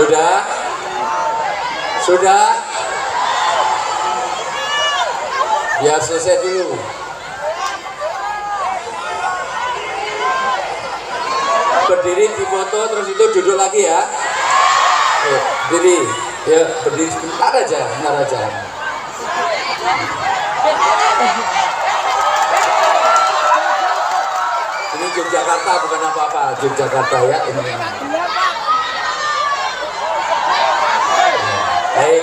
Sudah? Sudah? Biar selesai dulu. Berdiri di foto terus itu duduk lagi ya. Berdiri, ya berdiri sebentar aja, benar aja. Ini Yogyakarta bukan apa-apa, Yogyakarta ya ini. Baik,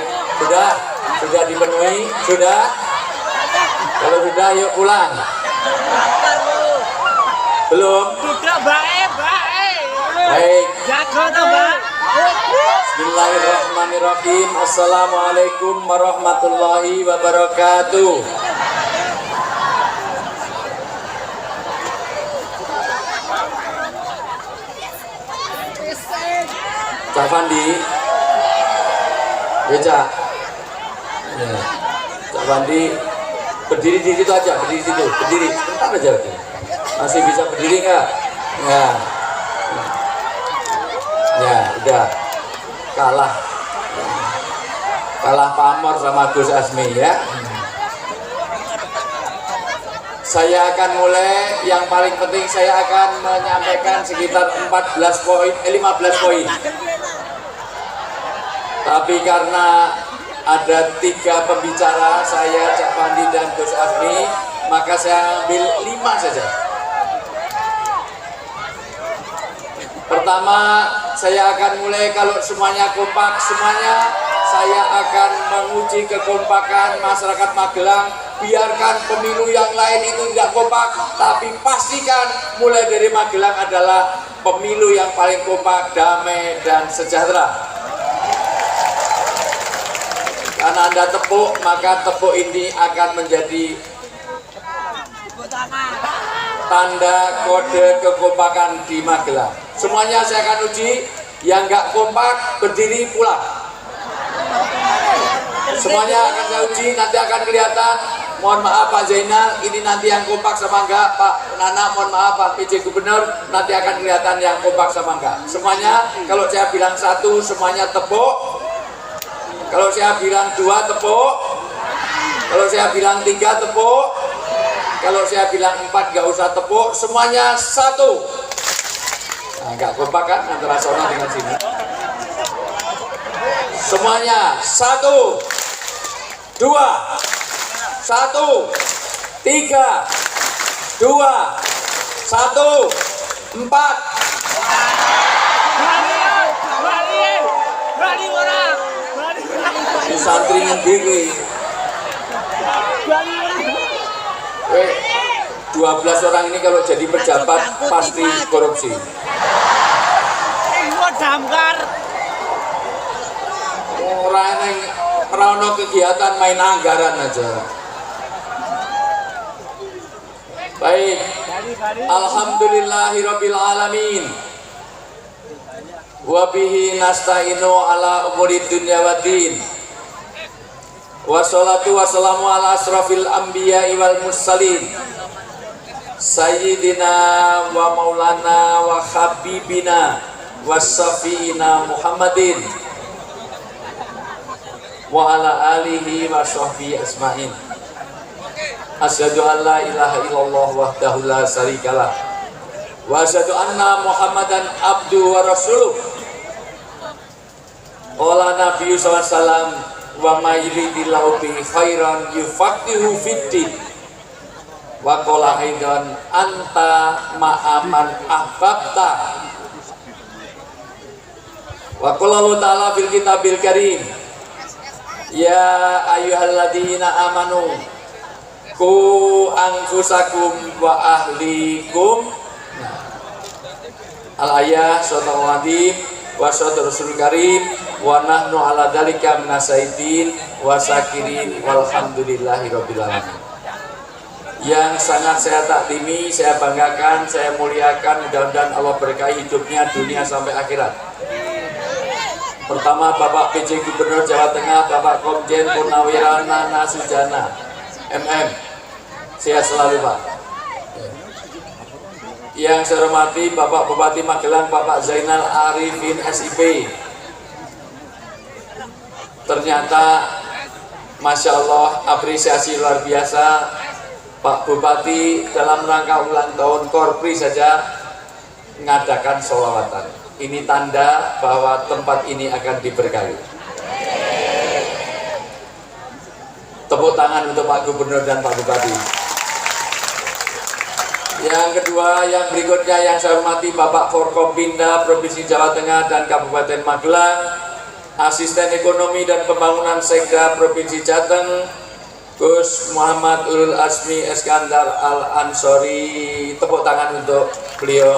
sudah dipenuhi, sudah. Kalau sudah, yuk pulang. Belum? Sudah baik. Baik. Jago toh, Mbak. Bismillahirrahmanirrahim. Assalamualaikum warahmatullahi wabarakatuh. Cak Fandi, ya Cak. Ya. Cak Fandi, berdiri di situ aja, berdiri di situ, berdiri. Sebentar aja. Masih bisa berdiri nggak? Ya. Ya, udah. Kalah pamor sama Gus Asmi ya. Saya akan mulai, yang paling penting saya akan menyampaikan sekitar 15 poin. Tapi karena ada 3 pembicara, saya, Cak Fandi dan Gus Asmi, maka saya ambil 5 saja. Pertama, saya akan mulai kalau semuanya kompak, semuanya saya akan menguji kekompakan masyarakat Magelang. Biarkan pemilu yang lain itu tidak kompak, tapi pastikan mulai dari Magelang adalah pemilu yang paling kompak, damai dan sejahtera. Karena Anda tepuk, maka tepuk ini akan menjadi tanda kode kekompakan di Magelang. Semuanya saya akan uji, yang nggak kompak berdiri pulang. Semuanya akan saya uji, nanti akan kelihatan. Mohon maaf Pak Zainal, ini nanti yang kompak sama enggak. Pak Nana, mohon maaf Pak PJ Gubernur, nanti akan kelihatan yang kompak sama enggak. Semuanya, kalau saya bilang 1, semuanya tepuk. Kalau saya bilang 2, tepuk. Kalau saya bilang 3, tepuk. Kalau saya bilang 4, nggak usah tepuk. Semuanya 1. Nah, nggak kompak kan antara sana dengan sini. Semuanya 1, 2, 1, 3, 2, 1, 4. Bali orang. Santri sendiri. 12 orang ini kalau jadi pejabat pasti korupsi. Damkar. Orang kegiatan main anggaran aja. Baik. Alhamdulillahirabbil alamin. Wa bihi nasta'inu ala umuri dunya waddin. Wassalatu wassalamu ala asrafil anbiya'i wal mursalin. Sayyidina wa maulana wa habibina wassafiina Muhammadin wa ala alihi wa sahbihi asma'in. Asyhadu an la ilaha illallah wahdahu la syarikalah wa asyhadu anna Muhammadan abduhu wa rasuluh. Qala Nabi sallallahu alaihi wasallam wa may yuridillahu bi khairan yufaqihu fiddin. Wa qala aidan anta ma'aman ahbabta. Wa qala Allah ta'ala fil kitabil karim, ya ayyuhalladzina amanu qu anfusakum wa ahlikum. Al-ayah surah Al-Nadim wa surah Rasul Karim wa nahnu ala dzalika minasyaitin wa syakirin walhamdulillahi rabbil alamin. Yang sangat saya taklimi, saya banggakan, saya muliakan, mudah-mudahan Allah berkahi hidupnya dunia sampai akhirat. Pertama, Bapak PJ Gubernur Jawa Tengah, Bapak Komjen Purnawirawan Nana Sujana MM. Sehat selalu Pak. Yang saya hormati Bapak Bupati Magelang, Bapak Zainal Arifin SIP. Ternyata Masya Allah, apresiasi luar biasa Pak Bupati dalam rangka ulang tahun Korpri saja mengadakan sholawatan. Ini tanda bahwa tempat ini akan diberkahi. Tepuk tangan untuk Pak Gubernur dan Pak Bupati. Yang kedua, yang berikutnya yang saya hormati Bapak Forkompinda Provinsi Jawa Tengah dan Kabupaten Magelang, Asisten Ekonomi dan Pembangunan Sekda Provinsi Jateng, Gus Muhammad Ulul Asmi Eskandar Al-Ansori. Tepuk tangan untuk beliau.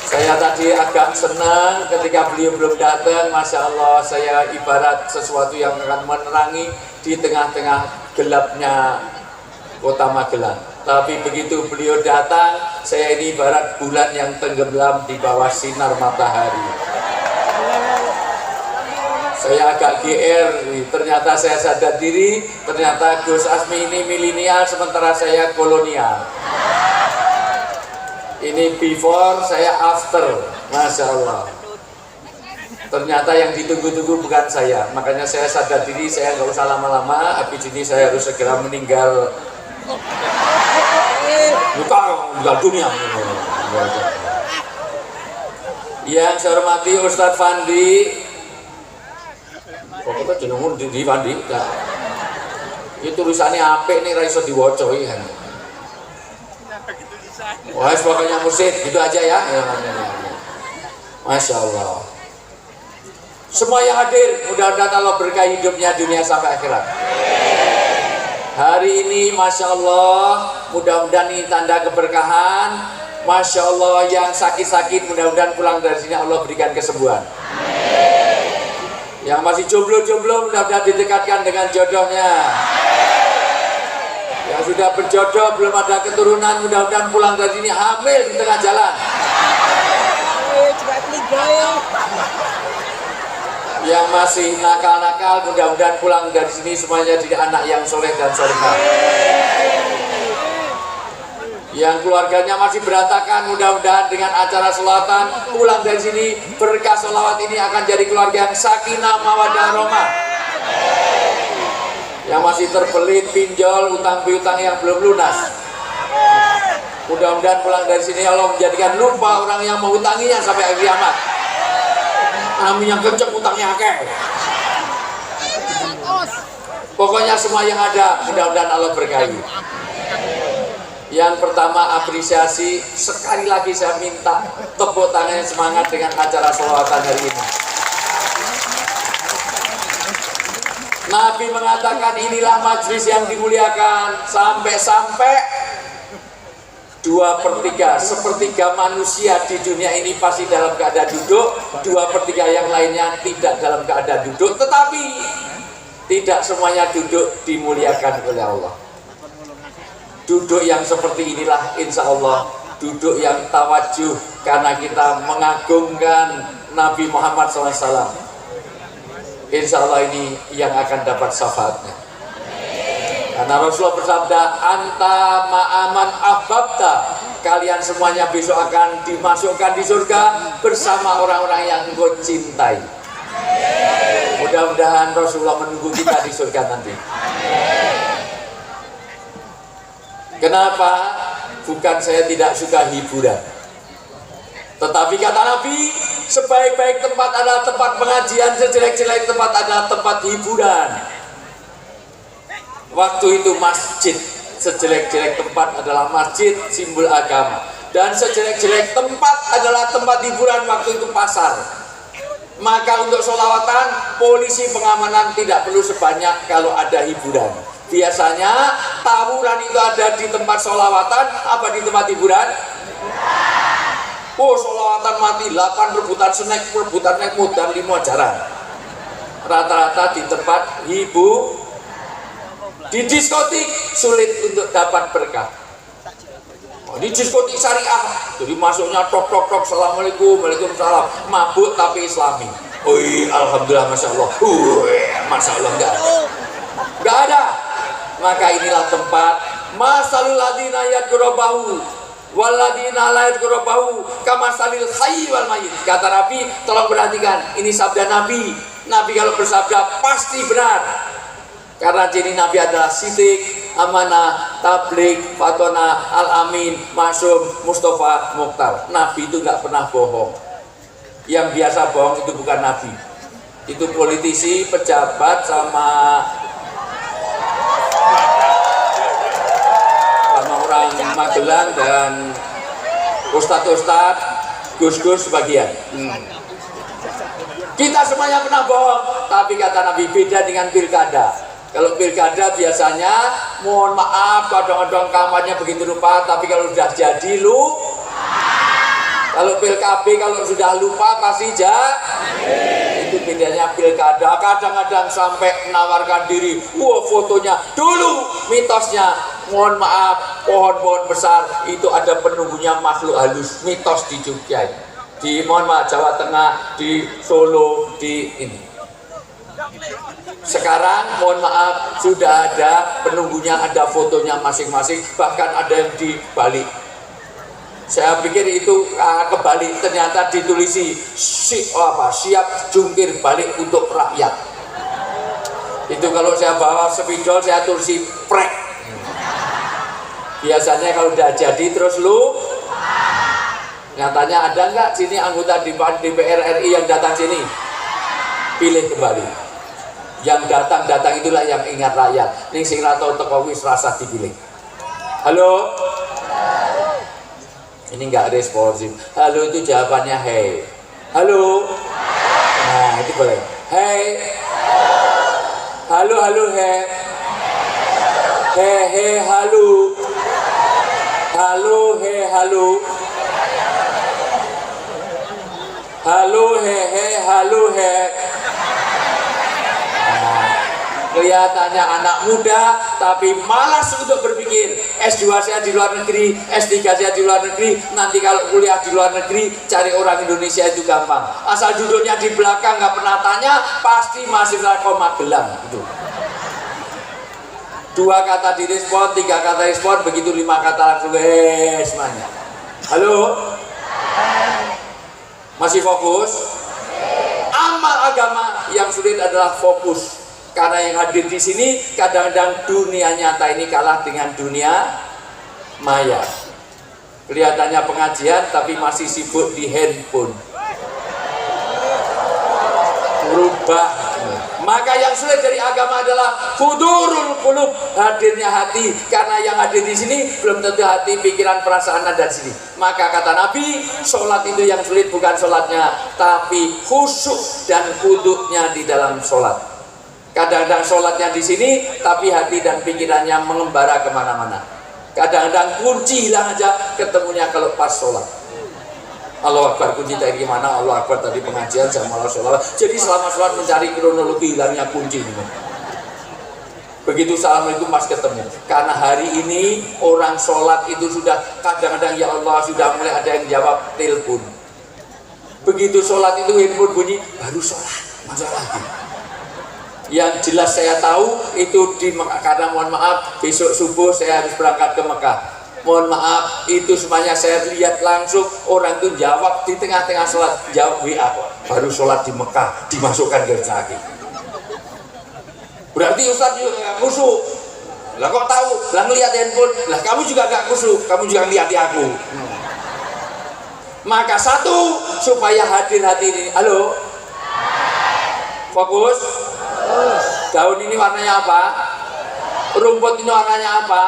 Saya tadi agak senang ketika beliau belum datang. Masya Allah, saya ibarat sesuatu yang akan menerangi di tengah-tengah gelapnya kota Magelang. Tapi begitu beliau datang, saya ini ibarat bulan yang tenggelam di bawah sinar matahari. Saya agak GR, ternyata saya sadar diri, ternyata Gus Asmi ini milenial sementara saya kolonial. Ini before, saya after, Masya Allah. Ternyata yang ditunggu-tunggu bukan saya, makanya saya sadar diri, saya nggak usah lama-lama, habis ini saya harus segera meninggal. Bukan dunia. Yang saya hormati Ustadz Fandi. Pokoknya jenengun di Fandi, ini tulisannya apik nih, raiso diwoco kan. Wah, pokoknya mursyid, gitu aja ya. Masya Allah. Semua yang hadir, mudah-mudahan Allah berkahi hidupnya dunia sampai akhirat. Hari ini, Masya Allah, mudah-mudahan ini tanda keberkahan. Masya Allah, yang sakit-sakit, mudah-mudahan pulang dari sini Allah berikan kesembuhan. Yang masih jomblo-jomblo mudah-mudahan didekatkan dengan jodohnya. Yang sudah berjodoh belum ada keturunan mudah-mudahan pulang dari sini hamil di tengah jalan. Yang masih nakal-nakal mudah-mudahan pulang dari sini semuanya jadi anak yang soleh dan solehah. Yang keluarganya masih berantakan mudah-mudahan dengan acara sholawatan pulang dari sini berkah sholawat ini akan jadi keluarga yang sakinah mawaddah rahmah. Yang masih terbelit pinjol utang piutang yang belum lunas mudah-mudahan pulang dari sini Allah menjadikan lupa orang yang menghutanginya sampai akhir kiamat. Amin, yang kenceng utangnya akeh. Pokoknya semua yang ada mudah-mudahan Allah berkahi. Yang pertama apresiasi, sekali lagi saya minta tepuk tangan yang semangat dengan acara sholawatan hari ini. Nabi mengatakan inilah majlis yang dimuliakan sampai-sampai 2/3, sepertiga manusia di dunia ini pasti dalam keadaan duduk, 2/3 yang lainnya tidak dalam keadaan duduk, tetapi tidak semuanya duduk dimuliakan oleh Allah. Duduk yang seperti inilah insya Allah duduk yang tawajuh karena kita mengagungkan Nabi Muhammad SAW. Insya Allah ini yang akan dapat syafaatnya. Karena Rasulullah bersabda, anta ma'aman ahbabta, kalian semuanya besok akan dimasukkan di surga bersama orang-orang yang engkau cintai. Mudah-mudahan Rasulullah menunggu kita di surga nanti. Kenapa? Bukan saya tidak suka hiburan, tetapi kata Nabi, sebaik-baik tempat adalah tempat pengajian, sejelek-jelek tempat adalah tempat hiburan. Waktu itu masjid, sejelek-jelek tempat adalah masjid, simbol agama. Dan sejelek-jelek tempat adalah tempat hiburan, waktu itu pasar. Maka untuk sholawatan, polisi pengamanan tidak perlu sebanyak kalau ada hiburan. Biasanya tawuran itu ada di tempat sholawatan, apa di tempat hiburan? Oh, sholawatan mati, 8 rebutan snack, rebutan naik modal 5 jarang. Rata-rata di tempat hiburan. Di diskotik sulit untuk dapat berkah. Di diskotik syariah, jadi masuknya tok, assalamualaikum, waalaikumsalam, mabuk tapi islami. Alhamdulillah, masya Allah, masya Allah, nggak ada. Maka inilah tempat masalul ladina yadkurobahu waladina la yadkurobahu kamasalil hayy wal mayyit. Kata Nabi, tolong perhatikan, ini sabda Nabi. Nabi kalau bersabda pasti benar. Karena ciri Nabi adalah sidik, amanah, tabligh, fatona, al-amin, masum, mustafa, mukhtar. Nabi itu nggak pernah bohong. Yang biasa bohong itu bukan Nabi. Itu politisi, pejabat, sama orang Magelang dan ustadz-ustadz, gus-gus sebagian. Kita semuanya pernah bohong, tapi kata Nabi beda dengan pilkada. Kalau pilkada biasanya, mohon maaf, kadang-kadang kampanye begitu rupa, tapi kalau sudah jadi lu, kalau PKB kalau sudah lupa pasti itu bedanya pilkada. Kadang-kadang sampai menawarkan diri, wah fotonya dulu, mitosnya, mohon maaf, pohon-pohon besar itu ada penunggunya makhluk halus, mitos di Jogja, di mohon maaf Jawa Tengah, di Solo, di ini. Sekarang mohon maaf sudah ada penunggunya, ada fotonya masing-masing, bahkan ada yang dibalik. Saya pikir itu kebalik, ternyata ditulisi siap jungkir balik untuk rakyat. Itu kalau saya bawa spidol saya tulisi prek. Biasanya kalau udah jadi terus lu, nyatanya ada nggak sini anggota DPR RI yang datang sini? Pilih kembali. Yang datang itulah yang ingat rakyat. Ning sing ra tau teko wis rasa dipilih. Halo? Ini enggak responsif. Halo itu jawabannya hey. Halo? Nah, itu boleh. Hey. Halo, hey. Hey, halo. Halo, hey, halo. Halo, hey, halo, hey. Kelihatannya anak muda tapi malas untuk berpikir. S2 saya di luar negeri, S3 saya di luar negeri, nanti kalau kuliah di luar negeri cari orang Indonesia itu gampang. Asal duduknya di belakang nggak pernah tanya, pasti mahasiswa Magelang itu. 2 kata direspon, 3 kata respon, begitu 5 kata langsung semuanya. Halo? Masih fokus? Amal agama yang sulit adalah fokus. Karena yang hadir di sini kadang-kadang dunia nyata ini kalah dengan dunia maya. Kelihatannya pengajian tapi masih sibuk di handphone. Berubah. Maka yang sulit dari agama adalah hudurul qulub, hadirnya hati. Karena yang hadir di sini belum tentu hati, pikiran, perasaan ada di sini. Maka kata Nabi, sholat itu yang sulit bukan sholatnya, tapi khusyuk dan khudunya di dalam sholat. Kadang-kadang sholatnya di sini, tapi hati dan pikirannya mengembara kemana-mana. Kadang-kadang kunci hilang aja, ketemunya kalau pas sholat. Allah Akbar, kunci tadi gimana? Allah Akbar tadi pengajian, saya malah sholat. Jadi selama sholat mencari kronologi hilangnya kunci. Begitu assalamualaikum pas ketemu. Karena hari ini orang sholat itu sudah kadang-kadang ya Allah sudah mulai ada yang jawab telepon. Begitu sholat itu handphone bunyi, baru sholat, masa lagi. Yang jelas saya tahu itu di Mekah, karena mohon maaf besok subuh saya harus berangkat ke Mekah. Mohon maaf itu semuanya saya lihat langsung orang itu jawab di tengah-tengah sholat, jawab WA, baru sholat di Mekah dimasukkan ke rezeki. Berarti Ustaz juga nggak khusyuk. Lah kok tahu? Lah ngelihat handphone. Lah kamu juga nggak khusyuk, kamu juga ngelihat di aku. Maka satu supaya hadir hati ini. Halo. Fokus. Daun ini warnanya apa? Rumput ini warnanya apa?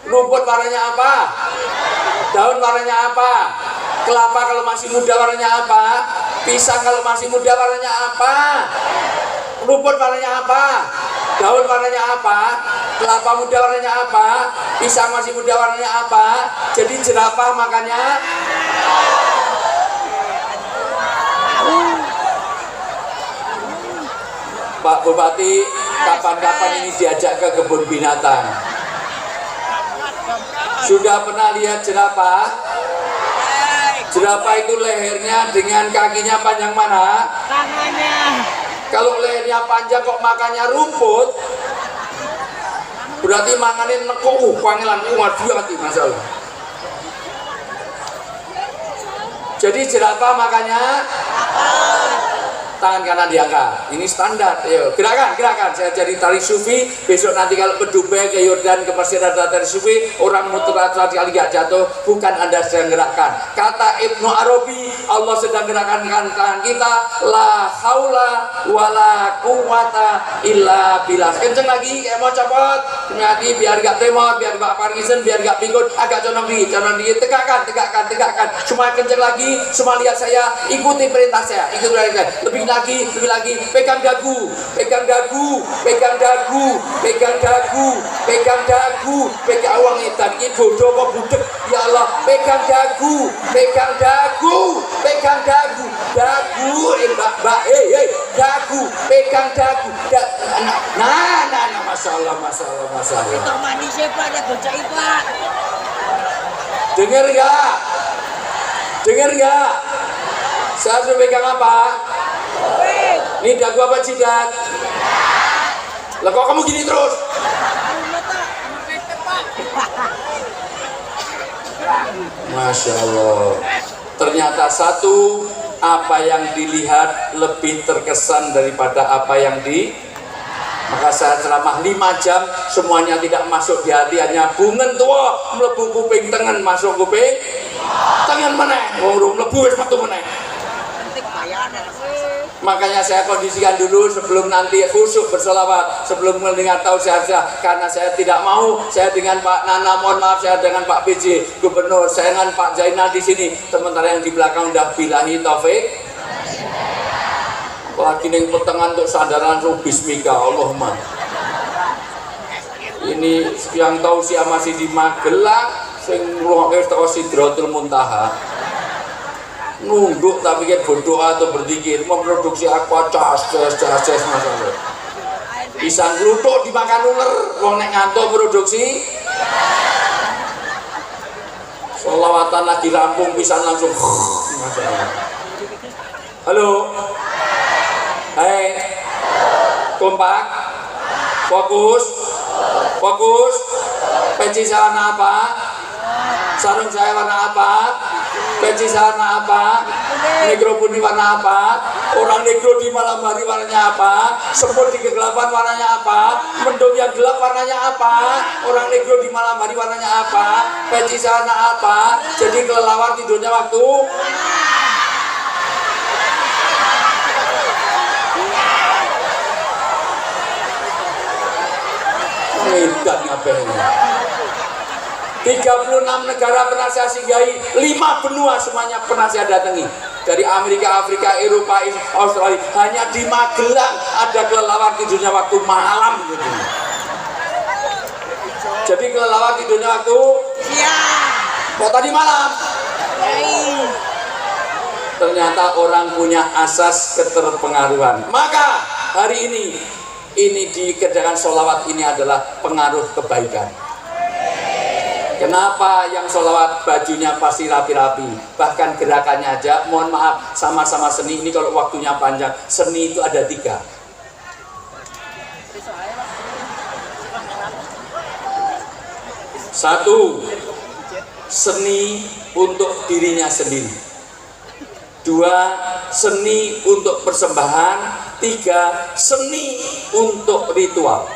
Rumput warnanya apa? Daun warnanya apa? Kelapa kalau masih muda warnanya apa? Pisang kalau masih muda warnanya apa? Rumput warnanya apa? Daun warnanya apa? Kelapa muda warnanya apa? Pisang masih muda warnanya apa? Jadi jerapah makannya Pak Bupati, kapan-kapan ini diajak ke kebun binatang. Sudah pernah lihat jerapah? Jerapah itu lehernya dengan kakinya panjang mana? Tangannya. Kalau lehernya panjang kok makannya rumput, berarti makannya nekuk, pangelan hati masalah. Jadi jerapah makannya tangan kanan diangkat. Ini standar. Ayo, gerakan. Saya jadi tari sufi. Besok nanti kalau ke Dubai, ke Yordan, ke Mesir ada tari sufi, orang muter kali gak jatuh, bukan Anda sedang gerakkan. Kata Ibnu Arabi, Allah sedang gerakkan tangan kita. La haula wala quwata illa billah. Kenceng lagi, kayak mau copot. Lagi biar gak tremor, biar gak Parkinson, biar gak pikun. Agak condong dikit. Tegakkan. Semua kenceng lagi. Semua lihat saya, ikuti perintah saya. Lebih lagi, pegang dagu, pegang awang edan, ini bodoh apa budek, ya Allah, pegang dagu, dagu, pegang dagu, nah, masalah. Itu manisnya Pak, ada gocak Pak. Dengar nggak? Saya suruh pegang apa? Ini dagu apa jidat? Lah kok kamu gini terus? Masya Allah. Ternyata satu, apa yang dilihat lebih terkesan daripada apa yang maka saya ceramah 5 jam, semuanya tidak masuk di hati, hanya bungen tua mlebu kuping tengen, masuk kuping tengen meneh, wong mlebu wis metu meneh. Makanya saya kondisikan dulu sebelum nanti khusyuk berselawat, sebelum mendengar tausiah, karena saya tidak mau, saya dengan Pak Nana, mohon maaf, saya dengan Pak PJ Gubernur, saya dengan Pak Zainal di sini, sementara yang di belakang udah bilahi taufik. Lagi neng petengan untuk sandaran bismika Allahumma. Ini yang tausiah masih di Magelang, sing ngrungokke teko Sidratul Muntaha. Nunduk tapi kan berdoa atau berzikir, memproduksi aqua cas masalah. Pisang glutuk dimakan ular, wong nek ngantuk produksi. Sholawatan lagi rampung pisan langsung masalah. Halo. Hai. Kompak. Fokus. Peci saya warna apa? Sarung saya warna apa? Peci saya warna apa? Negro putih warna apa? Orang negro di malam hari warnanya apa? Semut di kegelapan warnanya apa? Mendung yang gelap warnanya apa? Orang negro di malam hari warnanya apa? Peci saya warna apa? Jadi kelelawar tidurnya waktu edan ngapain? 36 negara pernah saya singgahi, 5 benua semuanya pernah saya datangi. Dari Amerika, Afrika, Eropa, Australia, hanya di Magelang ada kelelawar tidurnya waktu malam gitu. Jadi kelelawar tidurnya waktu siang. Kok tadi malam? Ternyata orang punya asas keterpengaruhan. Maka hari ini dikerjakan sholawat ini adalah pengaruh kebaikan. Kenapa yang sholawat bajunya pasti rapi-rapi, bahkan gerakannya aja, mohon maaf, sama-sama seni. Ini kalau waktunya panjang, seni itu ada 3. Satu, seni untuk dirinya sendiri. 2, seni untuk persembahan. 3, seni untuk ritual.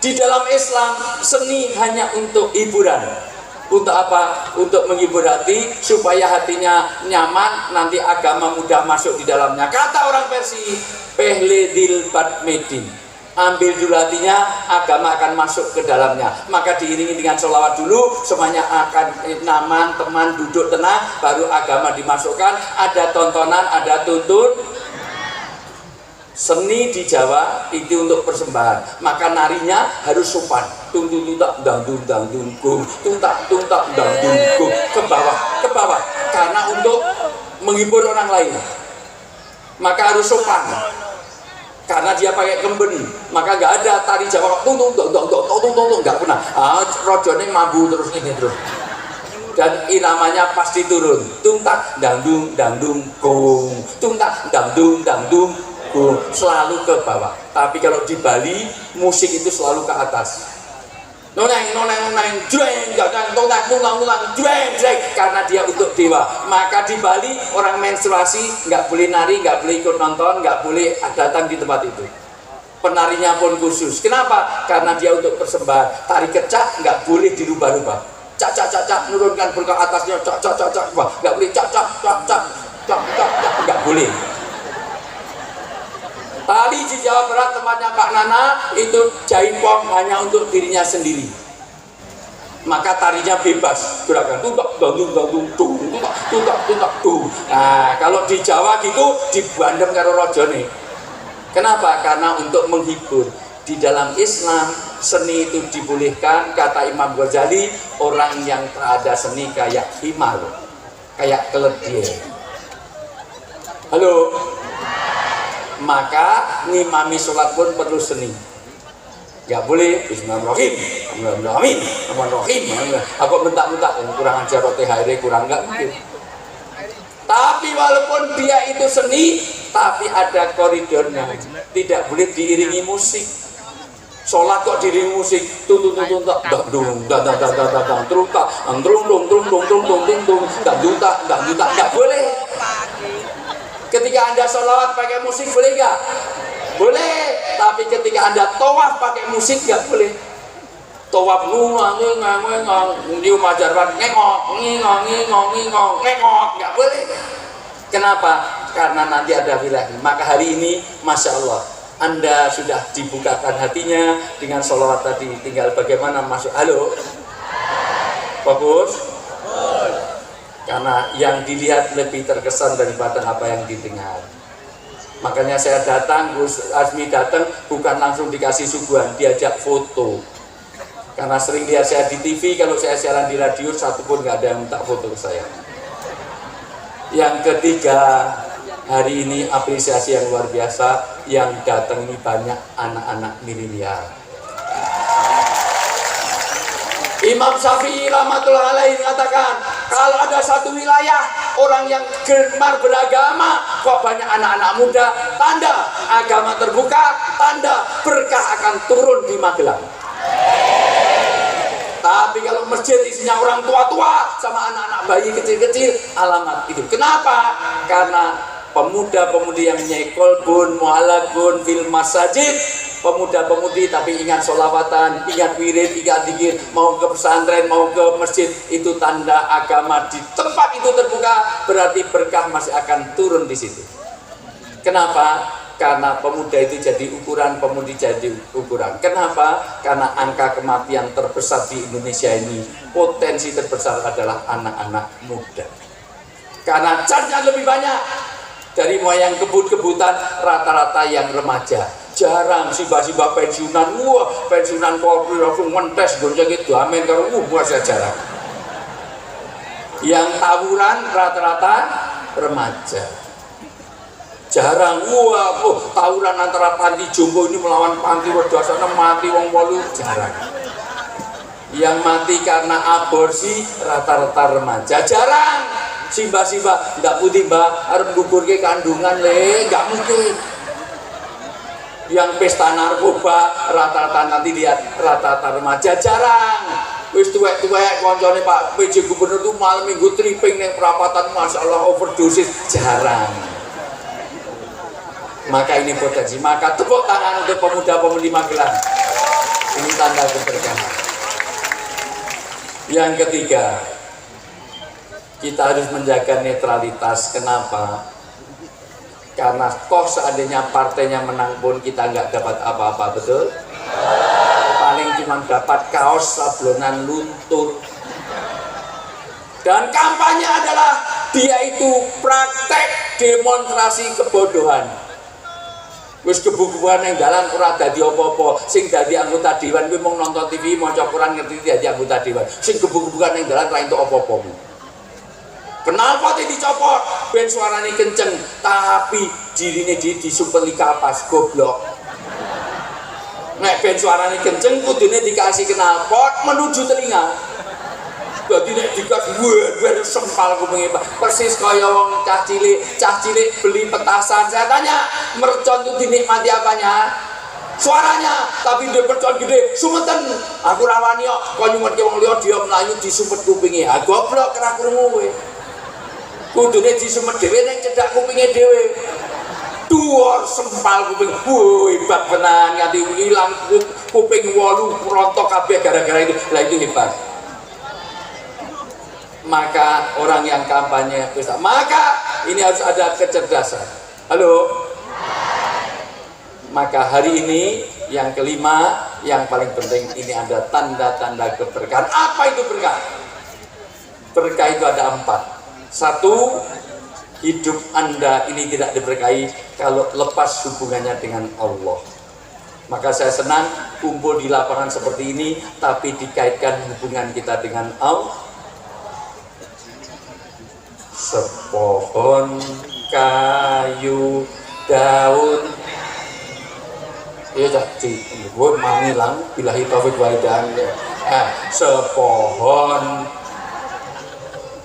Di dalam Islam, seni hanya untuk hiburan. Untuk apa? Untuk menghibur hati, supaya hatinya nyaman, nanti agama mudah masuk di dalamnya. Kata orang Persia, pehle dil bad medin. Ambil dulu hatinya, agama akan masuk ke dalamnya. Maka diiringi dengan sholawat dulu, semuanya akan nyaman, teman, duduk tenang, baru agama dimasukkan. Ada tontonan, ada tuntun. Seni di Jawa itu untuk persembahan, maka narinya harus sopan. Tuntak dangdung gung, tuntak dangdung gung, ke bawah, karena untuk menghibur orang lain. Maka harus sopan. Karena dia pakai kemben, maka nggak ada tari Jawa tung nggak pernah. Rojone mambu terus ini terus. Dan iramanya pasti turun. Tuntak dangdung gung, tuntak dangdung selalu ke bawah. Tapi kalau di Bali musik itu selalu ke atas. noneng jreng tong jreng karena dia untuk dewa. Maka di Bali orang menstruasi nggak boleh nari, nggak boleh ikut nonton, nggak boleh datang di tempat itu. Penarinya pun khusus. Kenapa? Karena dia untuk persembahan. Tari kecak nggak boleh dirubah-rubah. Cak nurunkan berkah atasnya, cak nggak boleh cak nggak boleh. Tali di Jawa Barat tempatnya Pak Nana itu jaipong hanya untuk dirinya sendiri. Maka tarinya bebas, gerakan tuntak. Nah, kalau di Jawa gitu dibandem karo rojone. Kenapa? Karena untuk menghibur. Di dalam Islam seni itu dibolehkan, kata Imam Ghazali, orang yang tak ada seni kayak himar, kayak keledai. Halo. Maka ngimami sholat pun perlu seni. Gak boleh Bismillahirrahmanirrahim. Aku bentak-bentak kurang ajar THR kurang nggak mungkin. Tapi walaupun dia itu seni, tapi ada koridornya. Tidak boleh diiringi musik. Sholat kok diiringi musik, nggak boleh. Ketika Anda sholawat pakai musik boleh nggak? Boleh. Tapi ketika Anda tawaf pakai musik nggak boleh. Tawaf ngengok nggak boleh. Kenapa? Karena nanti ada wilayah. Maka hari ini, masya Allah, Anda sudah dibukakan hatinya dengan sholawat tadi. Tinggal bagaimana masuk. Halo, bagus. Karena yang dilihat lebih terkesan daripada apa yang didengar. Makanya saya datang, Gus Azmi datang bukan langsung dikasih suguhan, diajak foto. Karena sering lihat saya di TV, kalau saya siaran di radio satupun nggak ada yang minta foto ke saya. Yang ketiga, hari ini apresiasi yang luar biasa, yang datang ini banyak anak-anak milenial. Imam Syafi'i rahmatullah alaihi mengatakan, kalau ada satu wilayah orang yang gemar beragama kok banyak anak-anak muda, tanda agama terbuka, tanda berkah akan turun di Magelang. Tapi kalau masjid isinya orang tua-tua sama anak-anak bayi kecil-kecil, alamat itu. Kenapa? Karena pemuda-pemudi yang nyekol bun, mu'alakun, fil masajid, pemuda-pemudi tapi ingat sholawatan, ingat wirid, ingat dikir, mau ke pesantren, mau ke masjid, itu tanda agama di tempat itu terbuka, berarti berkah masih akan turun di situ. Kenapa? Karena pemuda itu jadi ukuran, pemudi jadi ukuran. Kenapa? Karena angka kematian terbesar di Indonesia ini, potensi terbesar adalah anak-anak muda. Karena charge-nya lebih banyak. Dari mulai yang kebut-kebutan, rata-rata yang remaja. Jarang sibah-sibah pensiunan, wah pensiunan kopi langsung mentes gonceng itu amin kalau saya jarang. Yang tawuran rata-rata remaja. Jarang, wah tawuran antara panti jombo ini melawan panti wedasana mati wong wolu, jarang. Yang mati karena aborsi rata-rata remaja, jarang. Simba-simba nggak putih mbak, harus gugur ke kandungan le, nggak mungkin. Yang pesta narkoba rata-rata nanti lihat rata-rata remaja, jarang. Wis tuwek-tuwek koncone Pak PJ Gubernur tuh malam minggu tripping ning perapatan, masya Allah overdosis, jarang. Maka ini potensi. Maka tepuk tangan untuk pemuda-pemudi Magelang. Ini tanda keberkahan. Yang ketiga, kita harus menjaga netralitas. Kenapa? Karena kok seandainya partainya menang pun kita nggak dapat apa-apa, betul? Paling cuma dapat kaos sablonan luntur. Dan kampanye adalah dia itu praktek demonstrasi kebodohan. Wis kebukuan yang dalan ora dadi apa-apa, sing dadi anggota dewan kuwi mung nonton TV, maca Quran ngerti dadi anggota dewan. Sing kebukuan yang dalan ra entuk apa-apa. Kenapa dicopot? Ben suarane kenceng, tapi dirine disumpeli kapas, goblok. Nek ben suarane kenceng kudune dikasih knalpot menuju telinga. Dadi nek digas wer sempal kupinge persis kaya wong cah cilik beli petasan. Saya tanya, mercon itu dinikmati apanya? suaranya, tapi dia percon gede, sumeten. Aku rawani kok, kau nyumet wong liya dia melayu disumet kupinge. Ah goblok kena krungu kowe. Kudune disumet dhewe ning cedhak kupinge dhewe. Duor sempal kuping. Hebat benar, nganti ilang kuping 8 rontok kabeh gara-gara itu. Lah itu hebat. Maka orang yang kampanye maka ini harus ada kecerdasan. Halo. Maka hari ini yang kelima, yang paling penting ini ada tanda-tanda keberkahan. Apa itu berkah? Berkah itu ada 4. 1, hidup Anda ini tidak diberkahi kalau lepas hubungannya dengan Allah. Maka saya senang kumpul di lapangan seperti ini, tapi dikaitkan hubungan kita dengan Allah. Sepohon kayu daun. Iya jadi, gue mangilang bilahi taufik walhidayah. Sepohon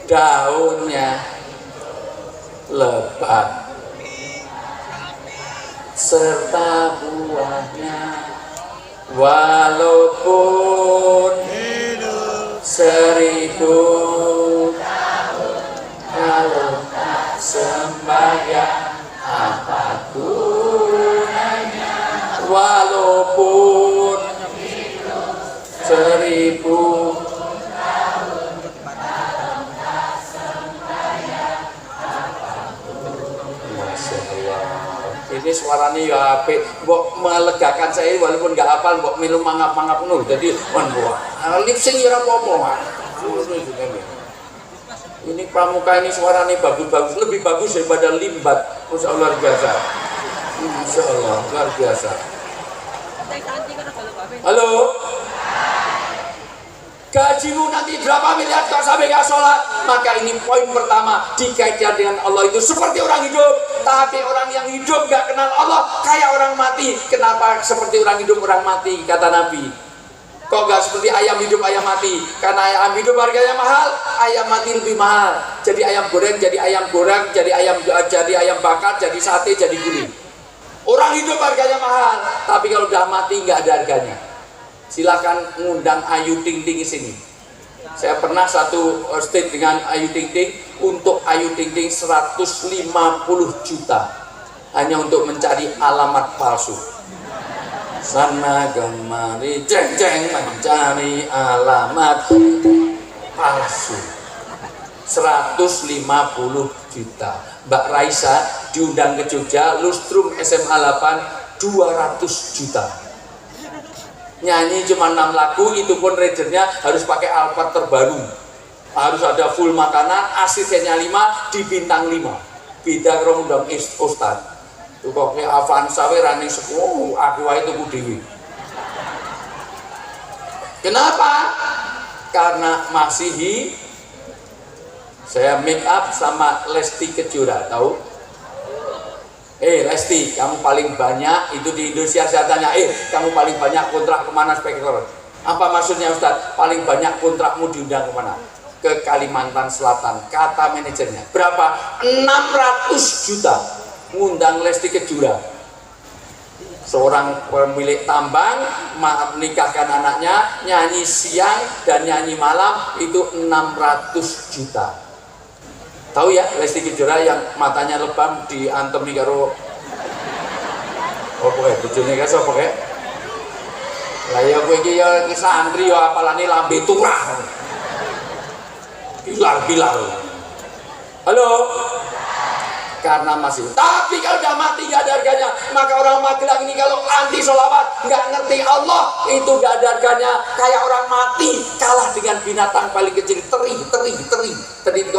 daunnya lebat serta buahnya, walaupun 1000 kalau tak sembahyang apa gunanya, walaupun 1000 ini suaranya ya apik, mbok melegakan saya walaupun nggak hafal, mbok minum mangap-mangap nur. Jadi mbok lip sync ya apa-apa. Ini pramuka ini suaranya bagus-bagus, lebih bagus daripada limbat. Masya Allah luar biasa. Masya Allah luar biasa. Halo. Gajimu nanti berapa miliar kok sampai gak sholat? Maka ini poin pertama, dikaitkan dengan Allah itu seperti orang hidup. Tapi orang yang hidup gak kenal Allah kayak orang mati. Kenapa seperti orang hidup orang mati? Kata Nabi, kok gak seperti ayam hidup ayam mati? Karena ayam hidup harganya mahal, ayam mati lebih mahal. Jadi ayam goreng, jadi ayam goreng, jadi ayam bakar, jadi sate, jadi guling. Orang hidup harganya mahal, tapi kalau udah mati nggak ada harganya. Silakan ngundang Ayu Ting Ting sini. Saya pernah satu state dengan Ayu Ting Ting, untuk Ayu Ting Ting 150 juta hanya untuk mencari alamat palsu. Sana kemari ceng-ceng mencari alamat palsu. 150 juta. Mbak Raisa diundang ke Jogja, lustrum SMA 8 200 juta. Nyanyi cuma 6 lagu, itu pun radernya harus pakai Alphard terbaru, harus ada full makanan, asistennya 5, di bintang 5. Beda kalau undang Ustad itu kok kayak Avanza running sekolah, aku aja tuku dewi. Kenapa? Karena masih saya make up sama Lesti Kejora, tahu? Lesti, kamu paling banyak itu di Indonesia, saya tanya, kamu paling banyak kontrak kemana spektor? Apa maksudnya Ustadz? Paling banyak kontrakmu diundang kemana? Ke Kalimantan Selatan, kata manajernya. Berapa? 600 juta ngundang Lesti Kejora. Seorang pemilik tambang menikahkan anaknya, nyanyi siang dan nyanyi malam, itu 600 juta. Tahu ya Lesti Kejora yang matanya lebam diantemi karo apa kayak bojone kae sapa kae? Lah ya kowe iki ya santri ya apalane lambe turah. Bilar. Halo. Karena masih. Tapi kalau udah mati gak ada harganya. Maka orang Magelang ini kalau anti sholawat, nggak ngerti Allah, itu gak ada harganya. Kayak orang mati kalah dengan binatang paling kecil, teri. Teri kalau